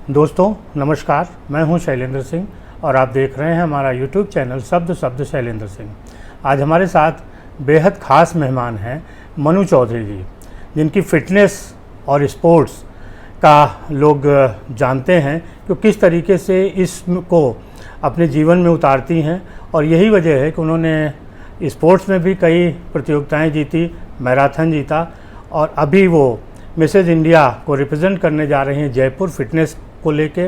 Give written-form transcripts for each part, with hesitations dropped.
दोस्तों नमस्कार, मैं हूं शैलेंद्र सिंह और आप देख रहे हैं हमारा YouTube चैनल शब्द शब्द शैलेंद्र सिंह। आज हमारे साथ बेहद ख़ास मेहमान हैं मनु चौधरी जी, जिनकी फ़िटनेस और स्पोर्ट्स का लोग जानते हैं कि किस तरीके से इसको अपने जीवन में उतारती हैं। और यही वजह है कि उन्होंने स्पोर्ट्स में भी कई प्रतियोगिताएं जीती, मैराथन जीता और अभी वो मिसेज इंडिया को रिप्रेजेंट करने जा रही हैं जयपुर फिटनेस को लेके।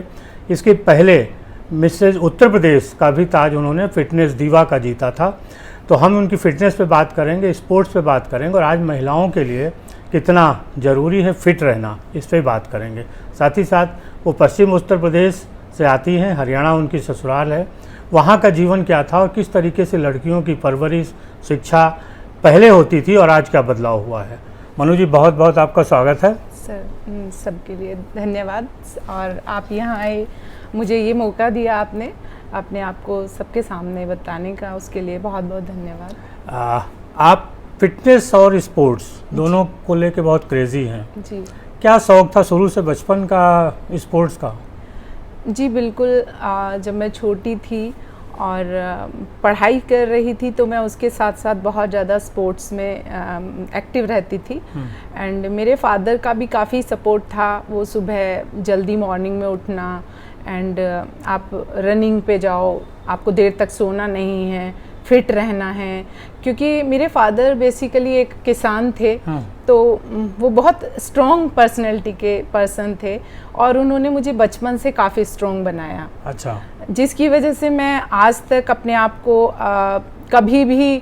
इसके पहले मिसेज उत्तर प्रदेश का भी ताज उन्होंने फिटनेस दीवा का जीता था। तो हम उनकी फ़िटनेस पे बात करेंगे, स्पोर्ट्स पे बात करेंगे और आज महिलाओं के लिए कितना ज़रूरी है फिट रहना, इस पर बात करेंगे। साथ ही साथ वो पश्चिम उत्तर प्रदेश से आती हैं, हरियाणा उनकी ससुराल है। वहाँ का जीवन क्या था और किस तरीके से लड़कियों की परवरिश, शिक्षा पहले होती थी और आज क्या बदलाव हुआ है। मनु जी, बहुत बहुत आपका स्वागत है। सर, सबके लिए धन्यवाद और आप यहाँ आए, मुझे ये मौका दिया आपने अपने आप को सबके सामने बताने का, उसके लिए बहुत बहुत धन्यवाद। आप फिटनेस और स्पोर्ट्स दोनों को लेके बहुत क्रेजी हैं जी। क्या शौक था शुरू से बचपन का स्पोर्ट्स का? जी बिल्कुल, जब मैं छोटी थी और पढ़ाई कर रही थी तो मैं उसके साथ साथ बहुत ज़्यादा स्पोर्ट्स में एक्टिव रहती थी। एंड मेरे फादर का भी काफ़ी सपोर्ट था। वो सुबह जल्दी मॉर्निंग में उठना एंड आप रनिंग पे जाओ, आपको देर तक सोना नहीं है, फिट रहना है। क्योंकि मेरे फादर बेसिकली एक किसान थे, तो वो बहुत स्ट्रॉन्ग पर्सनैलिटी के पर्सन थे और उन्होंने मुझे बचपन से काफ़ी स्ट्रॉन्ग बनाया। अच्छा। जिसकी वजह से मैं आज तक अपने आप को कभी भी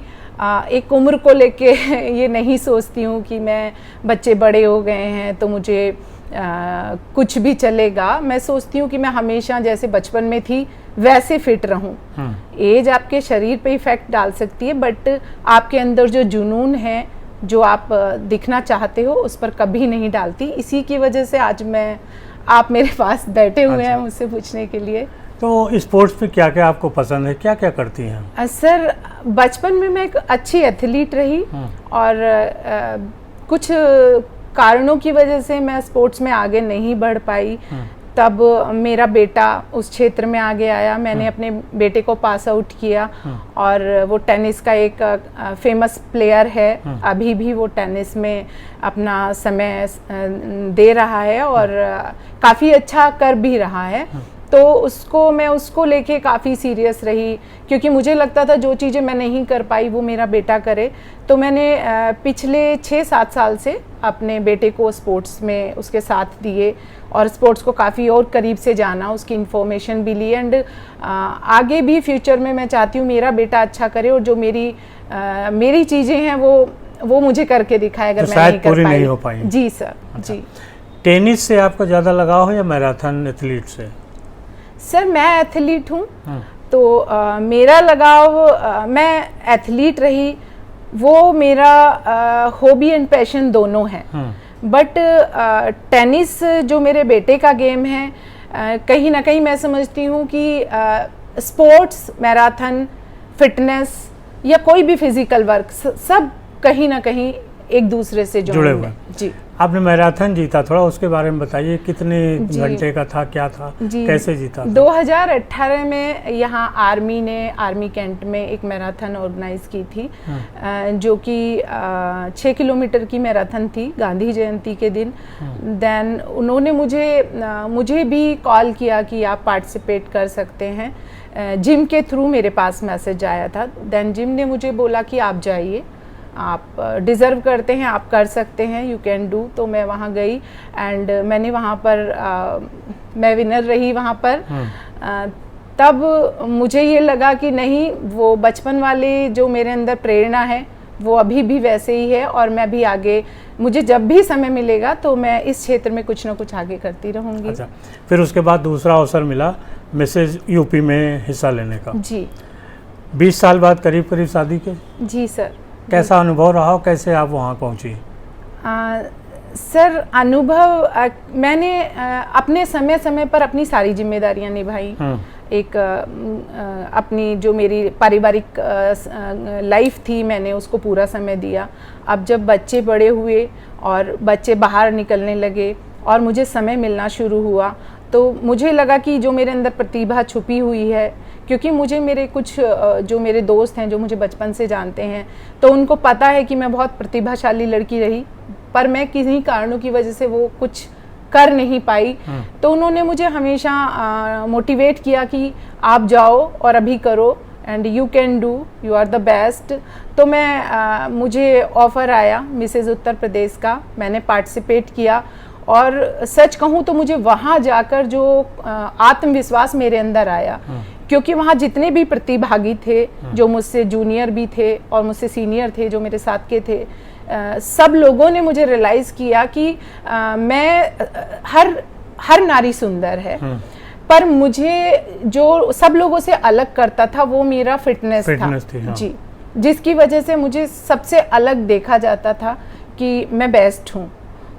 एक उम्र को लेके ये नहीं सोचती हूँ कि मैं बच्चे बड़े हो गए हैं तो मुझे कुछ भी चलेगा। मैं सोचती हूँ कि मैं हमेशा जैसे बचपन में थी वैसे फिट रहूं। एज आपके शरीर पे इफेक्ट डाल सकती है, बट आपके अंदर जो जुनून है, जो आप दिखना चाहते हो, उस पर कभी नहीं डालती। इसी की वजह से आज आप मेरे पास बैठे हुए हैं मुझसे पूछने के लिए। तो स्पोर्ट्स में क्या क्या आपको पसंद है, क्या क्या करती हैं? सर, बचपन में मैं एक अच्छी एथलीट रही और कुछ कारणों की वजह से मैं स्पोर्ट्स में आगे नहीं बढ़ पाई। तब मेरा बेटा उस क्षेत्र में आगे आया। मैंने अपने बेटे को पास आउट किया और वो टेनिस का एक फेमस प्लेयर है। अभी भी वो टेनिस में अपना समय दे रहा है और काफ़ी अच्छा कर भी रहा है। तो मैं उसको लेके काफ़ी सीरियस रही, क्योंकि मुझे लगता था जो चीज़ें मैं नहीं कर पाई वो मेरा बेटा करे। तो मैंने पिछले 6-7 साल से अपने बेटे को स्पोर्ट्स में उसके साथ दिए और स्पोर्ट्स को काफ़ी और करीब से जाना, उसकी इन्फॉर्मेशन भी ली। एंड आगे भी फ्यूचर में मैं चाहती हूँ मेरा बेटा अच्छा करे और जो मेरी चीज़ें हैं वो मुझे करके दिखाए, अगर तो मैं नहीं कर पूरी पाई। नहीं हो पाई। जी सर। अच्छा। जी। टेनिस से आपका ज़्यादा लगाव है या मैराथन एथलीट से? सर, मैं एथलीट हूँ, तो मेरा लगाव, मैं एथलीट रही, वो मेरा हॉबी एंड पैशन दोनों है। बट टेनिस जो मेरे बेटे का गेम है, कहीं ना कहीं मैं समझती हूँ कि स्पोर्ट्स, मैराथन, फिटनेस या कोई भी फिजिकल वर्क, सब कहीं ना कहीं एक दूसरे से जुड़े हुए। जी। आपने मैराथन जीता, थोड़ा उसके बारे में बताइए, कितने घंटे का था, क्या था, कैसे जीता था? 2018 में यहाँ आर्मी कैंट में एक मैराथन ऑर्गेनाइज की थी, जो कि 6 किलोमीटर की मैराथन थी, गांधी जयंती के दिन। देन उन्होंने मुझे भी कॉल किया कि आप पार्टिसिपेट कर सकते हैं। जिम के थ्रू मेरे पास मैसेज आया था। देन जिम ने मुझे बोला कि आप जाइए, आप डिज़र्व करते हैं, आप कर सकते हैं, यू कैन डू। तो मैं वहाँ गई एंड मैंने वहाँ पर मैं विनर रही वहाँ पर। तब मुझे ये लगा कि नहीं, वो बचपन वाली जो मेरे अंदर प्रेरणा है वो अभी भी वैसे ही है और मैं भी आगे, मुझे जब भी समय मिलेगा तो मैं इस क्षेत्र में कुछ ना कुछ आगे करती रहूँगी। अच्छा, फिर उसके बाद दूसरा अवसर मिला मिसेज यूपी में हिस्सा लेने का। जी। 20 साल बाद करीब शादी के। जी सर। कैसा अनुभव रहा, कैसे आप वहाँ पहुँची? सर, अनुभव, मैंने अपने समय पर अपनी सारी जिम्मेदारियां निभाई। एक अपनी जो मेरी पारिवारिक लाइफ थी, मैंने उसको पूरा समय दिया। अब जब बच्चे बड़े हुए और बच्चे बाहर निकलने लगे और मुझे समय मिलना शुरू हुआ, तो मुझे लगा कि जो मेरे अंदर प्रतिभा छुपी हुई है, क्योंकि मुझे मेरे कुछ जो मेरे दोस्त हैं जो मुझे बचपन से जानते हैं, तो उनको पता है कि मैं बहुत प्रतिभाशाली लड़की रही, पर मैं किन्हीं कारणों की वजह से वो कुछ कर नहीं पाई। तो उन्होंने मुझे हमेशा मोटिवेट किया कि आप जाओ और अभी करो, and you can do, you are the best. तो मैं मुझे ऑफ़र आया मिसेज़ उत्तर प्रदेश का, मैंने पार्टिसिपेट किया, और सच कहूँ तो मुझे वहाँ जाकर जो आत्मविश्वास मेरे अंदर आया, क्योंकि वहाँ जितने भी प्रतिभागी थे, जो मुझसे जूनियर भी थे और मुझसे सीनियर थे, जो मेरे साथ के थे, सब लोगों ने मुझे रियलाइज़ किया कि मैं हर नारी सुंदर है, पर मुझे जो सब लोगों से अलग करता था वो मेरा फिटनेस था। हाँ। जी, जिसकी वजह से मुझे सबसे अलग देखा जाता था कि मैं बेस्ट हूँ।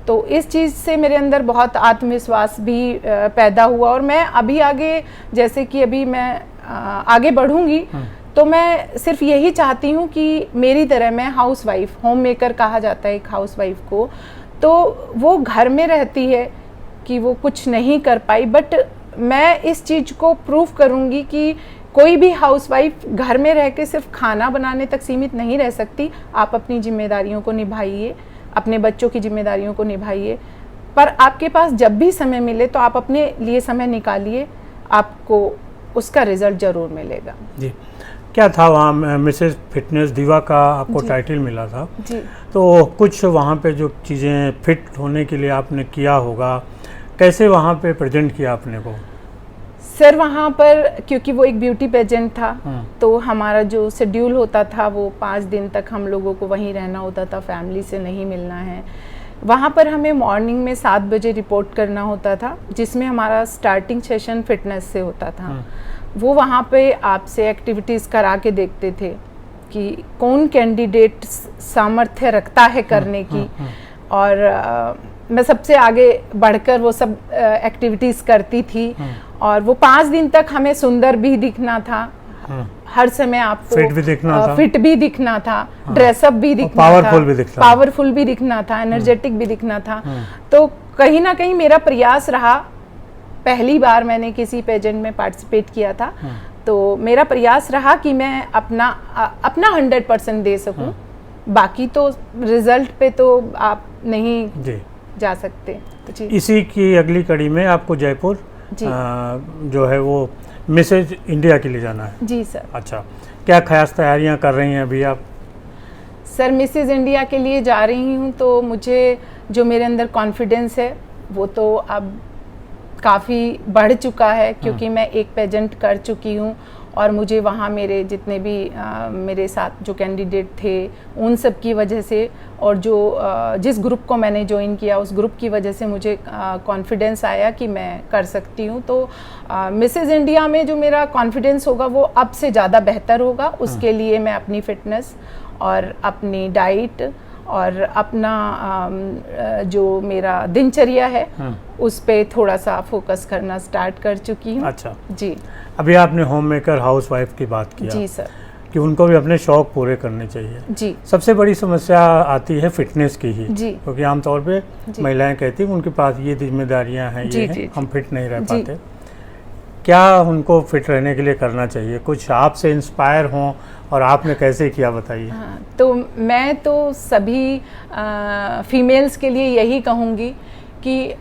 तो इस चीज़ से मेरे अंदर बहुत आत्मविश्वास भी पैदा हुआ, और मैं अभी आगे, जैसे कि अभी मैं आगे बढ़ूंगी, तो मैं सिर्फ यही चाहती हूँ कि मेरी तरह मैं हाउसवाइफ, होम मेकर कहा जाता है एक हाउसवाइफ को, तो वो घर में रहती है कि वो कुछ नहीं कर पाई, बट मैं इस चीज़ को प्रूव करूँगी कि कोई भी हाउसवाइफ घर में रह के सिर्फ खाना बनाने तक सीमित नहीं रह सकती। आप अपनी जिम्मेदारियों को निभाइए, अपने बच्चों की जिम्मेदारियों को निभाइए, पर आपके पास जब भी समय मिले तो आप अपने लिए समय निकालिए, आपको उसका रिजल्ट ज़रूर मिलेगा। जी, क्या था वहाँ मिसेस फिटनेस दीवा का आपको टाइटल मिला था जी। तो कुछ वहाँ पे जो चीज़ें फिट होने के लिए आपने किया होगा, कैसे वहाँ पे प्रेजेंट किया अपने को? सर वहाँ पर क्योंकि वो एक ब्यूटी पेजेंट था, तो हमारा जो शेड्यूल होता था वो 5 दिन तक हम लोगों को वहीं रहना होता था, फैमिली से नहीं मिलना है। वहाँ पर हमें मॉर्निंग में 7 बजे रिपोर्ट करना होता था, जिसमें हमारा स्टार्टिंग सेशन फिटनेस से होता था। वो वहाँ पे आपसे एक्टिविटीज़ करा के देखते थे कि कौन कैंडिडेट सामर्थ्य रखता है करने की, और मैं सबसे आगे बढ़कर वो सब एक्टिविटीज़ करती थी। और वो 5 दिन तक हमें सुंदर भी दिखना था, हर समय आपको फिट भी दिखना था, ड्रेसअप भी दिखना था, पावरफुल भी दिखना था, एनर्जेटिक भी दिखना था। तो कहीं ना कहीं मेरा प्रयास रहा, पहली बार मैंने किसी पेजेंट में पार्टिसिपेट किया था, तो मेरा प्रयास रहा कि मैं अपना 100% दे सकूं। बाकी तो रिजल्ट पे तो आप नहीं जा सकते। जी। इसी की अगली कड़ी में आपको जयपुर जो है वो मिसेज इंडिया के लिए जाना है। जी सर। अच्छा, क्या खास तैयारियां कर रही हैं अभी आप? सर मिसेज इंडिया के लिए जा रही हूँ, तो मुझे जो मेरे अंदर कॉन्फिडेंस है वो तो अब काफ़ी बढ़ चुका है, क्योंकि मैं एक पेजेंट कर चुकी हूँ, और मुझे वहाँ मेरे जितने भी मेरे साथ जो कैंडिडेट थे उन सब की वजह से, और जो जिस ग्रुप को मैंने ज्वाइन किया उस ग्रुप की वजह से मुझे कॉन्फिडेंस आया कि मैं कर सकती हूँ। तो मिसेज इंडिया में जो मेरा कॉन्फिडेंस होगा वो अब से ज़्यादा बेहतर होगा। उसके लिए मैं अपनी फिटनेस और अपनी डाइट और अपना जो मेरा दिनचर्या है उस पे थोड़ा सा फोकस करना स्टार्ट कर चुकी हूँ। अच्छा जी। अभी आपने होम मेकर हाउस वाइफ की बात किया। जी सर। कि उनको भी अपने शौक पूरे करने चाहिए। जी। सबसे बड़ी समस्या आती है फिटनेस की ही, जी। क्योंकि आमतौर पे महिलाएं कहती हैं उनके पास ये जिम्मेदारियां हैं, ये हैं, हम फिट नहीं रह पाते। क्या उनको फिट रहने के लिए करना चाहिए? कुछ आपसे इंस्पायर हों और आपने कैसे किया बताइए। तो मैं तो सभी फीमेल्स के लिए यही कहूँगी कि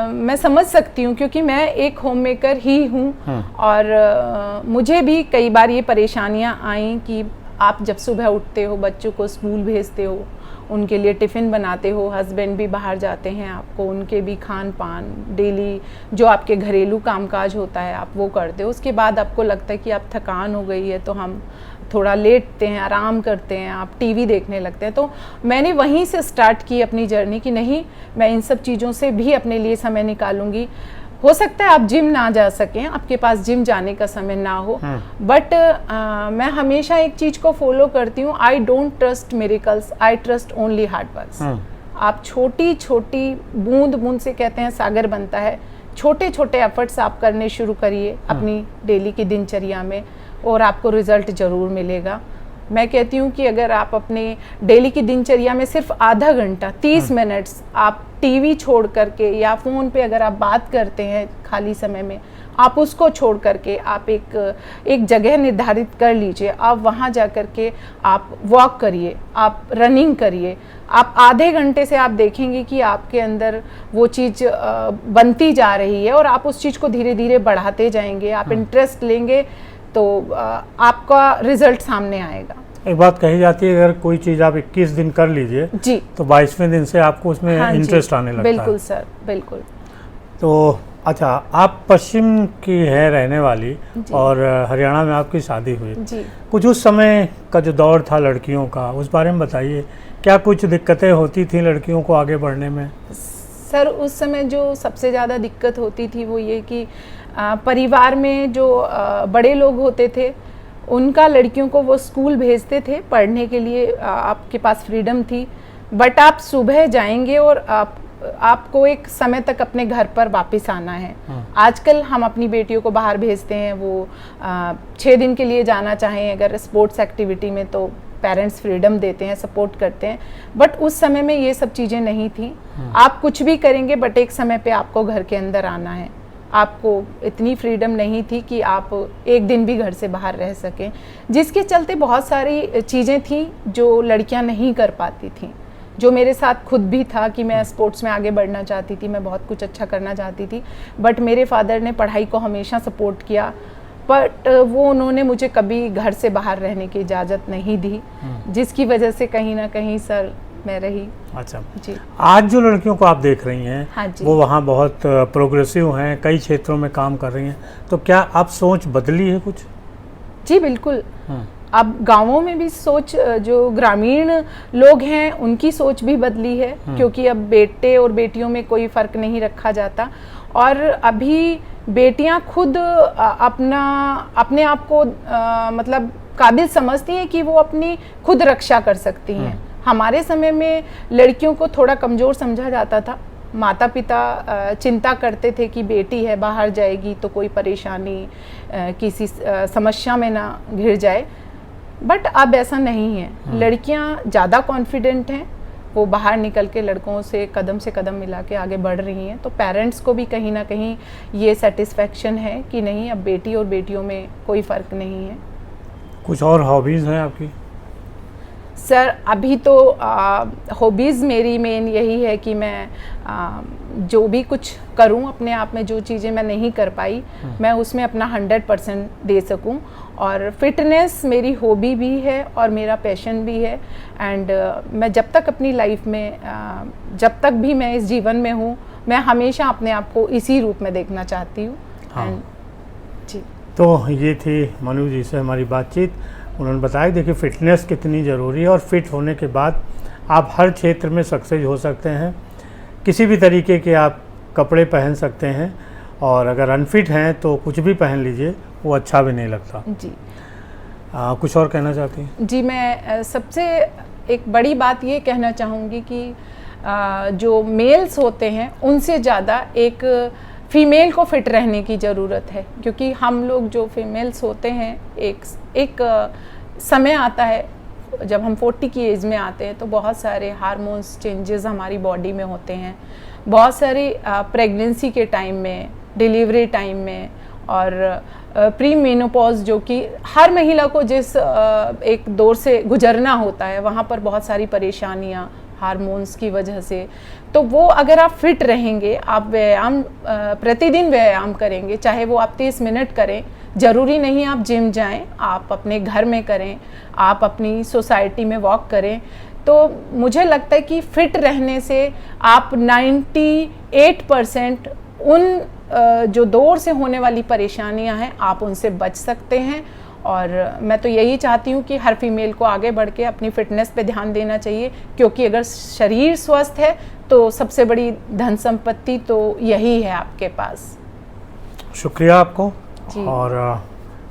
मैं समझ सकती हूँ, क्योंकि मैं एक होम मेकर ही हूँ, और मुझे भी कई बार ये परेशानियाँ आई कि आप जब सुबह उठते हो, बच्चों को स्कूल भेजते हो, उनके लिए टिफ़िन बनाते हो, हस्बैंड भी बाहर जाते हैं, आपको उनके भी खान पान, डेली जो आपके घरेलू कामकाज होता है आप वो करते हो। उसके बाद आपको लगता है कि आप थकान हो गई है तो हम थोड़ा लेटते हैं, आराम करते हैं, आप टीवी देखने लगते हैं। तो मैंने वहीं से स्टार्ट की अपनी जर्नी कि नहीं, मैं इन सब चीज़ों से भी अपने लिए समय निकालूंगी। हो सकता है आप जिम ना जा सकें, आपके पास जिम जाने का समय ना हो, बट मैं हमेशा एक चीज़ को फॉलो करती हूँ, I don't trust miracles, I trust only hard work. आप छोटी छोटी बूंद बूंद से कहते हैं सागर बनता है, छोटे छोटे एफर्ट्स आप करने शुरू करिए अपनी डेली की दिनचर्या में, और आपको रिजल्ट ज़रूर मिलेगा। मैं कहती हूँ कि अगर आप अपने डेली की दिनचर्या में सिर्फ आधा घंटा 30 मिनट्स आप टीवी छोड़ करके या फ़ोन पे अगर आप बात करते हैं खाली समय में, आप उसको छोड़ करके आप एक जगह निर्धारित कर लीजिए। आप वहाँ जा कर के आप वॉक करिए, आप रनिंग करिए। आप आधे घंटे से आप देखेंगे कि आपके अंदर वो चीज़ बनती जा रही है और आप उस चीज़ को धीरे धीरे बढ़ाते जाएंगे। आप इंटरेस्ट लेंगे तो आपका रिजल्ट सामने आएगा। एक बात कही जाती है, अगर कोई चीज़ आप 21 दिन कर लीजिए जी, तो 22वें दिन से आपको उसमें इंटरेस्ट आने लगता है। बिल्कुल सर, बिल्कुल। तो अच्छा, आप पश्चिम की है रहने वाली और हरियाणा में आपकी शादी हुई जी। कुछ उस समय का जो दौर था लड़कियों का, उस बारे में बताइए। क्या कुछ दिक्कतें होती थी लड़कियों को आगे बढ़ने में? सर, उस समय जो सबसे ज़्यादा दिक्कत होती थी वो ये कि परिवार में जो बड़े लोग होते थे उनका लड़कियों को वो स्कूल भेजते थे पढ़ने के लिए। आपके पास फ्रीडम थी, बट आप सुबह जाएंगे और आपको एक समय तक अपने घर पर वापस आना है। आजकल हम अपनी बेटियों को बाहर भेजते हैं, वो 6 दिन के लिए जाना चाहें अगर स्पोर्ट्स एक्टिविटी में तो पेरेंट्स फ्रीडम देते हैं, सपोर्ट करते हैं। बट उस समय में ये सब चीज़ें नहीं थी। आप कुछ भी करेंगे बट एक समय पे आपको घर के अंदर आना है। आपको इतनी फ्रीडम नहीं थी कि आप एक दिन भी घर से बाहर रह सकें, जिसके चलते बहुत सारी चीज़ें थी जो लड़कियां नहीं कर पाती थी। जो मेरे साथ खुद भी था कि मैं स्पोर्ट्स में आगे बढ़ना चाहती थी, मैं बहुत कुछ अच्छा करना चाहती थी, बट मेरे फादर ने पढ़ाई को हमेशा सपोर्ट किया। बट वो उन्होंने मुझे कभी घर से बाहर रहने की इजाज़त नहीं दी, जिसकी वजह से कहीं ना कहीं सर मैं रही। अच्छा जी। आज जो लड़कियों को आप देख रही हैं, हाँ जी, वो वहाँ बहुत प्रोग्रेसिव हैं, कई क्षेत्रों में काम कर रही हैं, तो क्या आप सोच बदली है कुछ? जी बिल्कुल। अब गांवों में भी सोच, जो ग्रामीण लोग हैं उनकी सोच भी बदली है, क्योंकि अब बेटे और बेटियों में कोई फ़र्क नहीं रखा जाता। और अभी बेटियां खुद अपने आप को मतलब काबिल समझती हैं कि वो अपनी खुद रक्षा कर सकती हैं। हमारे समय में लड़कियों को थोड़ा कमज़ोर समझा जाता था। माता पिता चिंता करते थे कि बेटी है, बाहर जाएगी तो कोई परेशानी, किसी समस्या में ना घिर जाए। बट अब ऐसा नहीं है। लड़कियां ज़्यादा कॉन्फिडेंट हैं, वो बाहर निकल के लड़कों से कदम मिला के आगे बढ़ रही हैं। तो पेरेंट्स को भी कहीं ना कहीं ये सेटिस्फेक्शन है कि नहीं, अब बेटी और बेटियों में कोई फ़र्क नहीं है। कुछ और हॉबीज़ हैं आपकी? सर, अभी तो हॉबीज़ मेरी मेन यही है कि मैं जो भी कुछ करूं अपने आप में, जो चीज़ें मैं नहीं कर पाई मैं उसमें अपना 100% दे सकूं। और फिटनेस मेरी हॉबी भी है और मेरा पैशन भी है। एंड मैं जब तक अपनी लाइफ में जब तक भी मैं इस जीवन में हूं, मैं हमेशा अपने आप को इसी रूप में देखना चाहती हूँ। हाँ। जी, तो ये थी मनु जी से हमारी बातचीत। उन्होंने बताया देखिए फ़िटनेस कितनी ज़रूरी है और फिट होने के बाद आप हर क्षेत्र में सक्सेस हो सकते हैं। किसी भी तरीके के आप कपड़े पहन सकते हैं, और अगर अनफिट हैं तो कुछ भी पहन लीजिए, वो अच्छा भी नहीं लगता जी। कुछ और कहना चाहती हैं? जी, मैं सबसे एक बड़ी बात ये कहना चाहूँगी कि जो मेल्स होते हैं उनसे ज़्यादा एक फ़ीमेल को फिट रहने की ज़रूरत है। क्योंकि हम लोग जो फीमेल्स होते हैं, एक समय आता है जब हम 40 की एज में आते हैं तो बहुत सारे हार्मोन्स चेंजेस हमारी बॉडी में होते हैं। बहुत सारी प्रेगनेंसी के टाइम में, डिलीवरी टाइम में, और प्री मेनोपॉज जो कि हर महिला को जिस एक दौर से गुजरना होता है, वहाँ पर बहुत सारी परेशानियाँ हार्मोन्स की वजह से। तो वो अगर आप फिट रहेंगे, आप व्यायाम प्रतिदिन व्यायाम करेंगे, चाहे वो आप 30 मिनट करें, ज़रूरी नहीं आप जिम जाएं, आप अपने घर में करें, आप अपनी सोसाइटी में वॉक करें, तो मुझे लगता है कि फिट रहने से आप 98% उन जो दौर से होने वाली परेशानियां हैं आप उनसे बच सकते हैं। और मैं तो यही चाहती हूँ कि हर फीमेल को आगे बढ़ के अपनी फिटनेस पे ध्यान देना चाहिए, क्योंकि अगर शरीर स्वस्थ है तो सबसे बड़ी धन संपत्ति तो यही है आपके पास। शुक्रिया आपको जी। और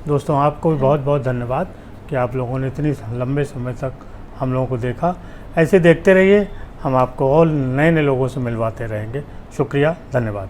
दोस्तों आपको भी बहुत बहुत धन्यवाद कि आप लोगों ने इतनी लंबे समय तक हम लोगों को देखा। ऐसे देखते रहिए, हम आपको और नए नए लोगों से मिलवाते रहेंगे। शुक्रिया, धन्यवाद।